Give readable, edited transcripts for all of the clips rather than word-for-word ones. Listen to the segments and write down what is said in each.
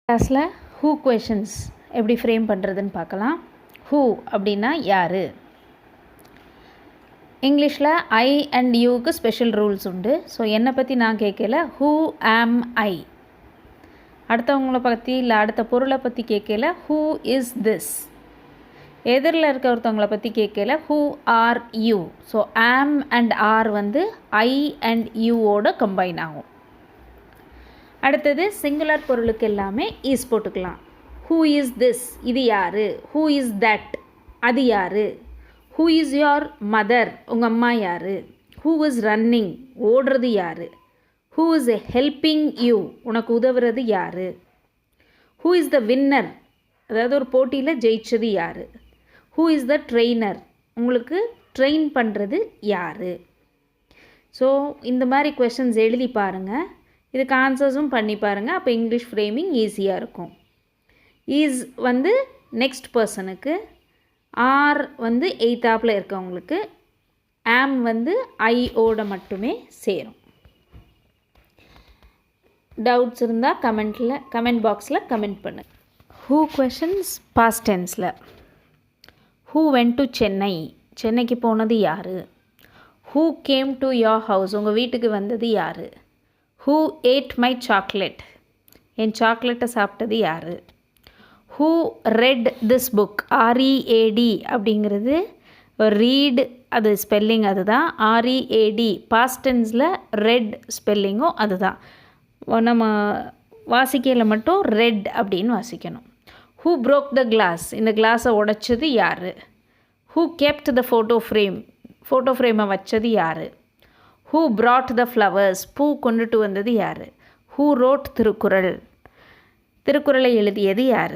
கிளாஸில் who questions எப்படி frame பண்ணுறதுன்னு பார்க்கலாம். ஹூ அப்படின்னா யார். இங்கிலீஷில் ஐ அண்ட் யூக்கு ஸ்பெஷல் ரூல்ஸ் உண்டு. ஸோ என்னை பற்றி நான் கேட்கல ஹூ ஆம் ஐ. அடுத்தவங்கள பற்றி இல்லை அடுத்த பொருளை பற்றி கேட்கல ஹூ இஸ் திஸ். எதிரில் இருக்க ஒருத்தவங்களை பற்றி கேட்கல ஹூ ஆர் யூ. ஸோ ஆம் அண்ட் ஆர் வந்து ஐ அண்ட் யூவோட கம்பைன் ஆகும். அடுத்தது சிங்குலர் பொருளுக்கு எல்லாமே ஈஸ் போட்டுக்கலாம். ஹூ இஸ் திஸ், இது யார். ஹூ இஸ் தட், அது யார். ஹூ இஸ் யோர் மதர், உங்கள் அம்மா யார். ஹூ இஸ் ரன்னிங், ஓடுறது யார். ஹூ இஸ் ஹெல்பிங் யூ, உனக்கு உதவுறது யார். ஹூ இஸ் த வின்னர், அதாவது ஒரு போட்டியில் ஜெயிச்சது யார். ஹூ இஸ் த ட்ரெயினர், உங்களுக்கு ட்ரெயின் பண்ணுறது யார். ஸோ இந்த மாதிரி கொஷின்ஸ் எழுதி பாருங்கள். இதுக்கு ஆன்சர்ஸும் பண்ணி பாருங்கள். அப்போ இங்கிலீஷ் ஃப்ரேமிங் ஈஸியாக இருக்கும். ஈஸ் வந்து நெக்ஸ்ட் பர்சனுக்கு, ஆர் வந்து எய்த்தாப்பில் இருக்கவங்களுக்கு, ஆம் வந்து ஐயோட மட்டுமே சேரும். டவுட்ஸ் இருந்தால் கமெண்ட் பாக்ஸில் கமெண்ட் பண்ணு. ஹூ கொஷின்ஸ் பாஸ்ட் டென்ஸில். ஹூ வென்ட் டு சென்னை, சென்னைக்கு போனது யார். Who came to your house, உங்கள் வீட்டுக்கு வந்தது யார். ஹூ ஏட் மை சாக்லேட், என் சாக்லேட்டை சாப்பிட்டது யார். Who read this book, R E A D அப்படிங்கிறது ரீட், அது ஸ்பெல்லிங் அதுதான். ஆர்இஏடி பாஸ்ட் டென்ஸில் ரெட் ஸ்பெல்லிங்கும் அதுதான். நம்ம வாசிக்கையில் மட்டும் ரெட் அப்படின்னு வாசிக்கணும். ஹூ ப்ரோக் த கிளாஸ், இந்த கிளாஸை உடைச்சது யார். Who kept the photo frame, photo ஃப்ரேமை வச்சது யார். ஹூ brought த ஃப்ளவர்ஸ், பூ கொண்டுட்டு வந்தது யார். ஹூ ரோட் திருக்குறள், திருக்குறளை எழுதியது யார்.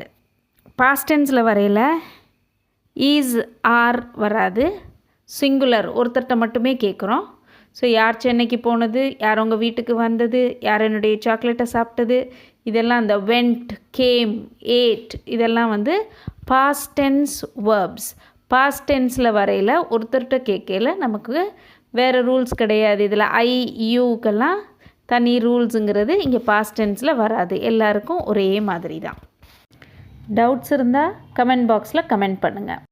பாஸ்ட் டென்ஸில் வரையில் ஈஸ் ஆர் வராது, சிங்குலர் ஒருத்தர்கிட்ட மட்டுமே கேட்குறோம். ஸோ யார் சென்னைக்கு போனது, யார் உங்கள் வீட்டுக்கு வந்தது, யார் என்னுடைய சாக்லேட்டை சாப்பிட்டது, இதெல்லாம் அந்த வெண்ட், கேம், ஏட் இதெல்லாம் வந்து பாஸ்ட் டென்ஸ் வேர்ப்ஸ். பாஸ்ட் டென்ஸில் வரையில் ஒருத்தர்கிட்ட கேட்கல நமக்கு வேறு ரூல்ஸ் கிடையாது. இதில் ஐ யூக்கெல்லாம் தனி ரூல்ஸுங்கிறது இங்கே பாஸ்ட் டென்ஸில் வராது. எல்லாருக்கும் ஒரே மாதிரி தான். டவுட்ஸ் இருந்தால் கமெண்ட் பாக்ஸில் கமெண்ட் பண்ணுங்கள்.